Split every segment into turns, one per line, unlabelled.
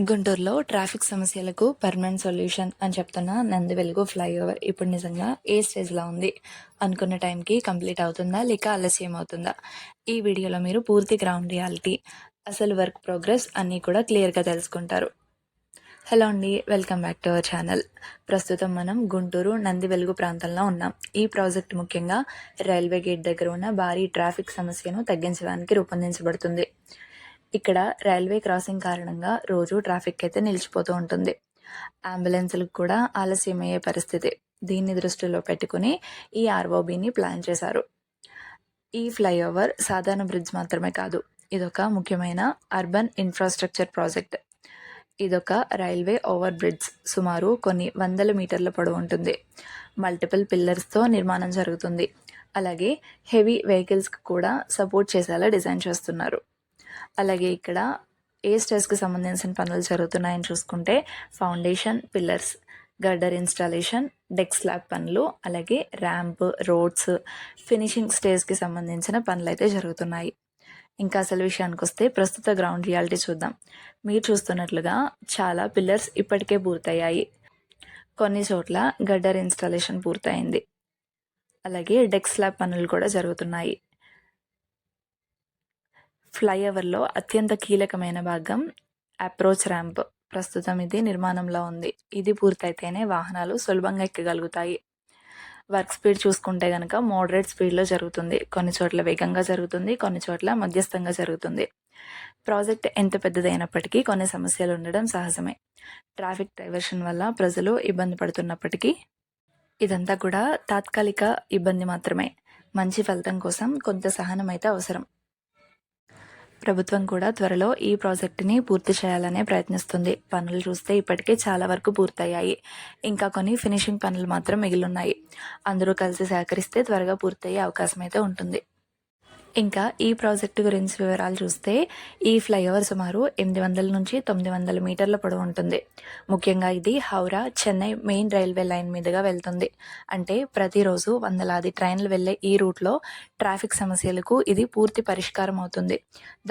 గుంటూరులో ట్రాఫిక్ సమస్యలకు permanent solution అని చెప్తున్న నంది వెలుగు ఫ్లైఓవర్ ఇప్పుడు నిజంగా ఏ స్టేజ్లో ఉంది? అనుకున్న టైంకి కంప్లీట్ అవుతుందా లేక ఆలస్యం అవుతుందా? ఈ వీడియోలో మీరు పూర్తి గ్రౌండ్ రియాలిటీ, అసలు వర్క్ ప్రోగ్రెస్ అన్నీ కూడా క్లియర్గా తెలుసుకుంటారు. హలో అండి, welcome back to our channel. ప్రస్తుతం మనం గుంటూరు నంది వెలుగు ప్రాంతంలో ఉన్నాం. ఈ ప్రాజెక్ట్ ముఖ్యంగా రైల్వే గేట్ దగ్గర ఉన్న భారీ ట్రాఫిక్ సమస్యను తగ్గించడానికి రూపొందించబడుతుంది. ఇక్కడ రైల్వే క్రాసింగ్ కారణంగా రోజు ట్రాఫిక్ అయితే నిలిచిపోతూ ఉంటుంది. అంబులెన్సులకు కూడా ఆలస్యమయ్యే పరిస్థితి. దీన్ని దృష్టిలో పెట్టుకుని ఈ ఆర్ఓబిని ప్లాన్ చేశారు. ఈ ఫ్లైఓవర్ సాధారణ బ్రిడ్జ్ మాత్రమే కాదు, ఇదొక ముఖ్యమైన అర్బన్ ఇన్ఫ్రాస్ట్రక్చర్ ప్రాజెక్ట్. ఇదొక రైల్వే ఓవర్ బ్రిడ్జ్. సుమారు కొన్ని వందల మీటర్ల పొడవు ఉంటుంది. మల్టిపుల్ పిల్లర్స్తో నిర్మాణం జరుగుతుంది. అలాగే హెవీ వెహికల్స్కి కూడా సపోర్ట్ చేసేలా డిజైన్ చేస్తున్నారు. అలాగే ఇక్కడ ఏ స్టేజ్కి సంబంధించిన పనులు జరుగుతున్నాయని చూసుకుంటే foundation, pillars, girder installation, deck slab పనులు, అలాగే ర్యాంప్, రోడ్స్, ఫినిషింగ్ స్టేజ్కి సంబంధించిన పనులు అయితే జరుగుతున్నాయి. ఇంకా అసలు విషయానికి వస్తే ప్రస్తుత గ్రౌండ్ రియాలిటీ చూద్దాం. మీరు చూస్తున్నట్లుగా చాలా పిల్లర్స్ ఇప్పటికే పూర్తయ్యాయి. కొన్ని చోట్ల గడ్డర్ ఇన్స్టాలేషన్ పూర్తయింది. అలాగే డెక్ స్లాబ్ పనులు కూడా జరుగుతున్నాయి. ఫ్లైఓవర్లో అత్యంత కీలకమైన భాగం అప్రోచ్ ర్యాంప్. ప్రస్తుతం ఇది నిర్మాణంలో ఉంది. ఇది పూర్తయితేనే వాహనాలు సులభంగా ఎక్కగలుగుతాయి. వర్క్ స్పీడ్ చూసుకుంటే కనుక మోడరేట్ స్పీడ్లో జరుగుతుంది. కొన్ని చోట్ల వేగంగా జరుగుతుంది, కొన్ని చోట్ల మధ్యస్థంగా జరుగుతుంది. ప్రాజెక్ట్ ఎంత పెద్దదైనప్పటికీ కొన్ని సమస్యలు ఉండడం సహజమే. ట్రాఫిక్ డైవర్షన్ వల్ల ప్రజలు ఇబ్బంది పడుతున్నప్పటికీ ఇదంతా కూడా తాత్కాలిక ఇబ్బంది మాత్రమే. మంచి ఫలితం కోసం కొంత సహనం అయితే అవసరం. ప్రభుత్వం కూడా త్వరలో ఈ ప్రాజెక్టుని పూర్తి చేయాలనే ప్రయత్నిస్తుంది. పనులు చూస్తే ఇప్పటికే చాలా వరకు పూర్తయ్యాయి. ఇంకా కొన్ని ఫినిషింగ్ పనులు మాత్రం మిగిలిన్నాయి. అందరూ కలిసి సహకరిస్తే త్వరగా పూర్తయ్యే అవకాశం అయితే ఉంటుంది. ఇంకా ఈ ప్రాజెక్టు గురించి వివరాలు చూస్తే ఈ ఫ్లైఓవర్ సుమారు 800 నుంచి 900 మీటర్ల పొడవు ఉంటుంది. ముఖ్యంగా ఇది Howrah, Chennai main railway line మీదుగా వెళ్తుంది. అంటే ప్రతిరోజు వందలాది ట్రైన్లు వెళ్లే ఈ రూట్లో ట్రాఫిక్ సమస్యలకు ఇది పూర్తి పరిష్కారం అవుతుంది.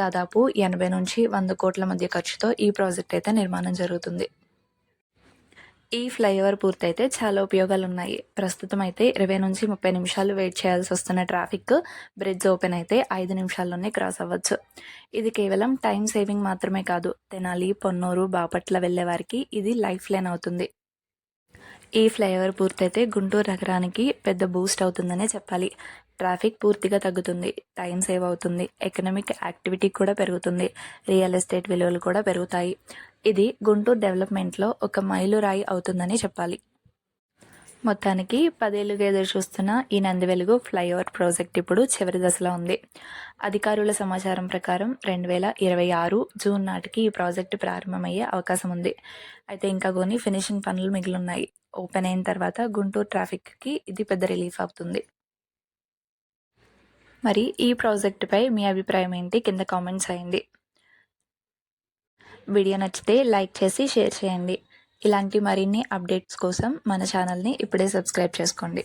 దాదాపు 80 నుంచి 100 కోట్ల మధ్య ఖర్చుతో ఈ ప్రాజెక్ట్ అయితే నిర్మాణం జరుగుతుంది. ఈ ఫ్లైఓవర్ పూర్తయితే చాలా ఉపయోగాలు ఉన్నాయి. ప్రస్తుతం అయితే 20 నుంచి 30 నిమిషాలు వెయిట్ చేయాల్సి వస్తున్న ట్రాఫిక్ బ్రిడ్జ్ ఓపెన్ అయితే 5 నిమిషాల్లోనే క్రాస్ అవ్వచ్చు. ఇది కేవలం టైం సేవింగ్ మాత్రమే కాదు, తెనాలి, పొన్నూరు, బాపట్ల వెళ్లే వారికి ఇది లైఫ్ లైన్ అవుతుంది. ఈ ఫ్లైఓవర్ పూర్తయితే గుంటూరు నగరానికి పెద్ద బూస్ట్ అవుతుందనే చెప్పాలి. ట్రాఫిక్ పూర్తిగా తగ్గుతుంది, టైం సేవ్ అవుతుంది, ఎకనామిక్ యాక్టివిటీ కూడా పెరుగుతుంది, రియల్ ఎస్టేట్ విలువలు కూడా పెరుగుతాయి. ఇది గుంటూరు డెవలప్మెంట్లో ఒక మైలురాయి అవుతుందని చెప్పాలి. మొత్తానికి 10 ఏళ్లుగా ఎదురు చూస్తున్న ఈ నంది వెలుగు ఫ్లైఓవర్ ప్రాజెక్ట్ ఇప్పుడు చివరి దశలో ఉంది. అధికారుల సమాచారం ప్రకారం 2026 జూన్ నాటికి ఈ ప్రాజెక్టు ప్రారంభమయ్యే అవకాశం ఉంది. అయితే ఇంకా కొన్ని ఫినిషింగ్ పనులు మిగిలిన్నాయి. ఓపెన్ అయిన తర్వాత గుంటూరు ట్రాఫిక్కి ఇది పెద్ద రిలీఫ్ అవుతుంది. మరి ఈ ప్రాజెక్టుపై మీ అభిప్రాయం ఏంటి? కింద కామెంట్స్ చేయండి. వీడియో నచ్చితే లైక్ చేసి షేర్ చేయండి. ఇలాంటి మరిన్ని అప్డేట్స్ కోసం మన ఛానల్ని ఇప్పుడే సబ్స్క్రైబ్ చేసుకోండి.